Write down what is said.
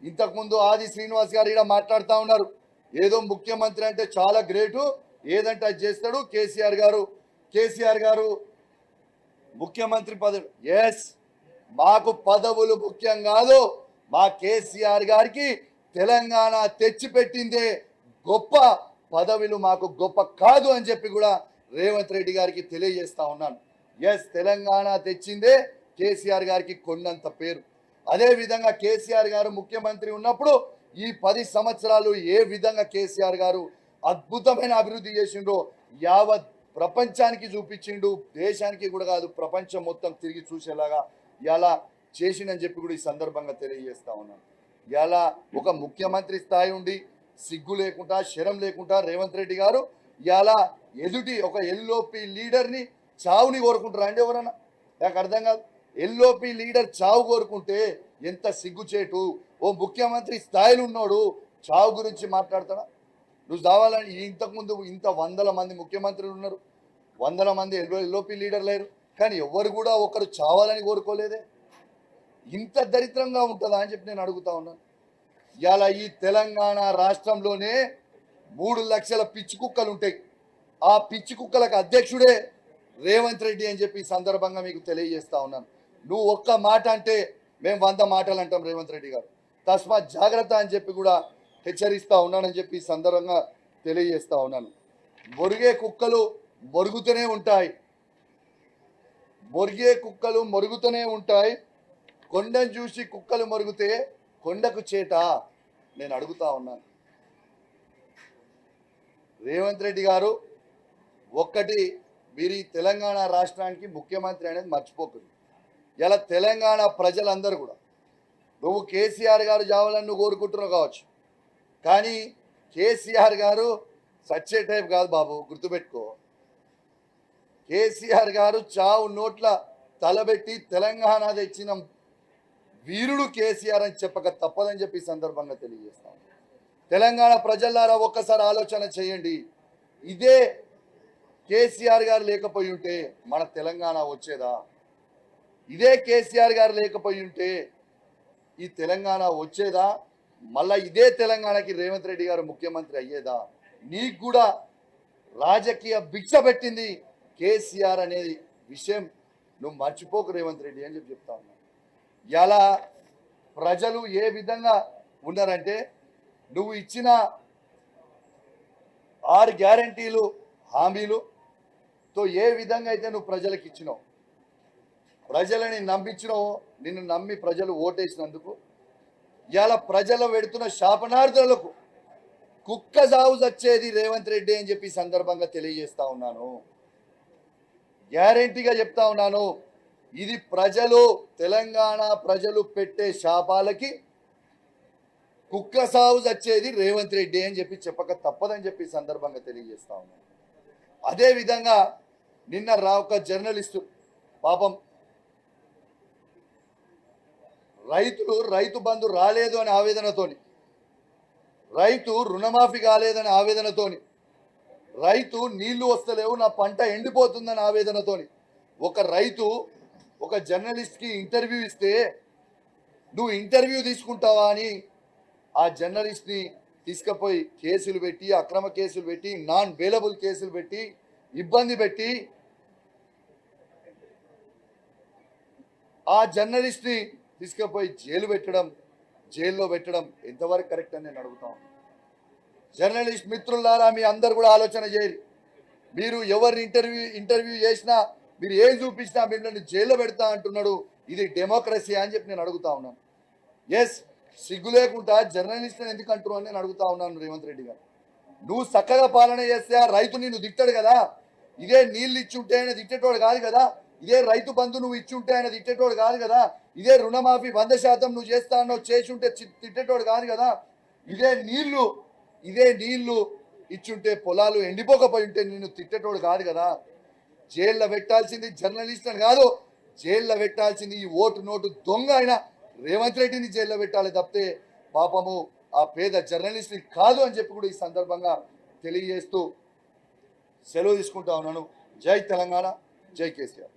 ఇంతకుముందు ఆది శ్రీనివాస్ గారు ఇక్కడ మాట్లాడుతూ ఉన్నారు, ఏదో ముఖ్యమంత్రి అంటే చాలా గ్రేటు, ఏదంటే అది చేస్తాడు కేసీఆర్ గారు ముఖ్యమంత్రి పదవి. ఎస్, మాకు పదవులు ముఖ్యం కాదు, మా కేసీఆర్ గారికి తెలంగాణ తెచ్చిపెట్టిందే గొప్ప, పదవులు మాకు గొప్ప కాదు అని చెప్పి కూడా రేవంత్ రెడ్డి గారికి తెలియజేస్తా ఉన్నాను. ఎస్, తెలంగాణ తెచ్చిందే కేసీఆర్ గారికి కొండంత పేరు. అదే విధంగా కేసీఆర్ గారు ముఖ్యమంత్రి ఉన్నప్పుడు ఈ 10 సంవత్సరాలు ఏ విధంగా కేసీఆర్ గారు అద్భుతమైన అభివృద్ధి చేసిండో యావత్ ప్రపంచానికి చూపించిండు, దేశానికి కూడా కాదు ప్రపంచం మొత్తం తిరిగి చూసేలాగా ఇలా చేసిండని చెప్పి కూడా ఈ సందర్భంగా తెలియజేస్తా ఉన్నాను. ఇలా ఒక ముఖ్యమంత్రి స్థాయి ఉండి సిగ్గు లేకుండా శరం లేకుండా రేవంత్ రెడ్డి గారు ఇలా ఎదుటి ఒక ఎల్ఓపి లీడర్ని చావుని కోరుకుంటారా అండి ఎవరన్నా? నాకు అర్థం కాదు. ఎల్ఓపి లీడర్ చావు కోరుకుంటే ఎంత సిగ్గుచేటు. ఓ ముఖ్యమంత్రి స్థాయిలో ఉన్నాడు చావు గురించి మాట్లాడతాడా? నువ్వు చావాలని ఇంతకుముందు ఇంత 100 మంది ముఖ్యమంత్రులు ఉన్నారు, 100 మంది ఎల్ఓపి లీడర్ లేరు, కానీ ఎవరు కూడా ఒకరు చావాలని కోరుకోలేదే. ఇంత దరిద్రంగా ఉంటుందా అని చెప్పి నేను అడుగుతా ఉన్నాను. ఇలా ఈ తెలంగాణ రాష్ట్రంలోనే 3 లక్షల పిచ్చి కుక్కలు ఉంటాయి. ఆ పిచ్చి కుక్కలకు అధ్యక్షుడే రేవంత్ రెడ్డి అని చెప్పి ఈ సందర్భంగా మీకు తెలియజేస్తా ఉన్నాను. నువ్వు ఒక్క మాట అంటే మేము 100 మాటలు అంటాం రేవంత్ రెడ్డి గారు, తస్మాత్ జాగ్రత్త అని చెప్పి కూడా హెచ్చరిస్తా ఉన్నానని చెప్పి ఈ సందర్భంగా తెలియజేస్తా ఉన్నాను. మొరిగే కుక్కలు మొరుగుతూనే ఉంటాయి, మొరుగుతూనే ఉంటాయి. కొండను చూసి కుక్కలు మొరుగుతే కొండకు చేట. నేను అడుగుతా ఉన్నాను రేవంత్ రెడ్డి గారు, ఒక్కటి మీరు ఈ తెలంగాణ రాష్ట్రానికి ముఖ్యమంత్రి అనేది మర్చిపోకండి. ఇలా తెలంగాణ ప్రజలందరూ కూడా నువ్వు కేసీఆర్ గారు చావాలని నువ్వు కోరుకుంటున్నావు కావచ్చు, కానీ కేసీఆర్ గారు సచ్చే టైప్ కాదు బాబు, గుర్తుపెట్టుకో. కేసీఆర్ గారు చావు నోట్ల తలబెట్టి తెలంగాణ తెచ్చిన వీరుడు కేసీఆర్ అని చెప్పక తప్పదని చెప్పి సందర్భంగా తెలియజేస్తాం. తెలంగాణ ప్రజలారా ఒక్కసారి ఆలోచన చేయండి, ఇదే కేసీఆర్ గారు లేకపోయి ఉంటే మన తెలంగాణ వచ్చేదా? ఇదే కేసీఆర్ గారు లేకపోయి ఉంటే ఈ తెలంగాణ వచ్చేదా? మళ్ళా ఇదే తెలంగాణకి రేవంత్ రెడ్డి గారు ముఖ్యమంత్రి అయ్యేదా? నీకు కూడా రాజకీయ భిక్ష పెట్టింది కేసీఆర్ అనేది విషయం నువ్వు మర్చిపోకు రేవంత్ రెడ్డి అని చెప్పి చెప్తా ఉన్నా. ఇలా ప్రజలు ఏ విధంగా ఉన్నారంటే, నువ్వు ఇచ్చిన 6 గ్యారంటీలు హామీలుతో ఏ విధంగా అయితే నువ్వు ప్రజలకు ఇచ్చినావు, ప్రజలని నమ్మించినావు, నిన్ను నమ్మి ప్రజలు ఓటేసినందుకు ఇలా ప్రజలు పెడుతున్న శాపనార్థులకు కుక్క సాగు వచ్చేది రేవంత్ రెడ్డి అని చెప్పి సందర్భంగా తెలియజేస్తా ఉన్నాను. గ్యారంటీగా చెప్తా ఉన్నాను, ఇది తెలంగాణ ప్రజలు పెట్టే శాపాలకి కుక్క సాగు వచ్చేది రేవంత్ రెడ్డి అని చెప్పి చెప్పక తప్పదని చెప్పి సందర్భంగా తెలియజేస్తా ఉన్నాను. అదేవిధంగా నిన్న ఒక జర్నలిస్టు పాపం రైతు బంధు రాలేదు అని ఆవేదనతోని, రైతు రుణమాఫీ కాలేదని ఆవేదనతోని, రైతు నీళ్లు వస్తలేవు నా పంట ఎండిపోతుందని ఆవేదనతోని ఒక రైతు ఒక జర్నలిస్ట్కి ఇంటర్వ్యూ ఇస్తే నువ్వు ఇంటర్వ్యూ తీసుకుంటావా అని ఆ జర్నలిస్ట్ని తీసుకుపోయి కేసులు పెట్టి, అక్రమ కేసులు పెట్టి, నాన్ బెయిలబుల్ కేసులు పెట్టి, ఇబ్బంది పెట్టి ఆ జర్నలిస్ట్ని తీసుకుపోయి జైల్లో పెట్టడం ఎంతవరకు కరెక్ట్ అని నేను అడుగుతాను. జర్నలిస్ట్ మిత్రులారా, మీ అందరు కూడా ఆలోచన చేయాలి. మీరు ఎవరిని ఇంటర్వ్యూ చేసినా, మీరు ఏం చూపించినా మిమ్మల్ని జైల్లో పెడతా అంటున్నాడు. ఇది డెమోక్రసీ అని చెప్పి నేను అడుగుతా ఉన్నాను. ఎస్, సిగ్గు లేకుండా జర్నలిస్ట్ని ఎందుకు అంటున్నావు అని నేను అడుగుతా ఉన్నాను రేవంత్ రెడ్డి గారు. నువ్వు చక్కగా పాలన చేస్తే ఆ రైతు నిన్ను తిట్టాడు కదా, ఇదే నీళ్ళు ఇచ్చుంటే ఆయన తిట్టేటోడు కాదు కదా, ఇదే రైతు బంధు నువ్వు ఇచ్చుంటే ఆయన తిట్టేటోడు కాదు కదా, ఇదే రుణమాఫీ 100% నువ్వు చేస్తా అన్నావు చేసి తిట్టేటోడు కాదు కదా, ఇదే నీళ్లు ఇచ్చుంటే పొలాలు ఎండిపోకపోయి ఉంటే నిన్ను తిట్టేటోడు కాదు కదా. జైల్లో పెట్టాల్సింది జర్నలిస్ట్ అని కాదు, జైల్లో పెట్టాల్సింది ఈ నోటు దొంగ అయినా రేవంత్ రెడ్డిని జైల్లో పెట్టాలి తప్పితే పాపము ఆ పేద జర్నలిస్ట్ని కాదు అని చెప్పి కూడా ఈ సందర్భంగా తెలియజేస్తూ సెలవు తీసుకుంటా ఉన్నాను. జై తెలంగాణ, జై కేసీఆర్.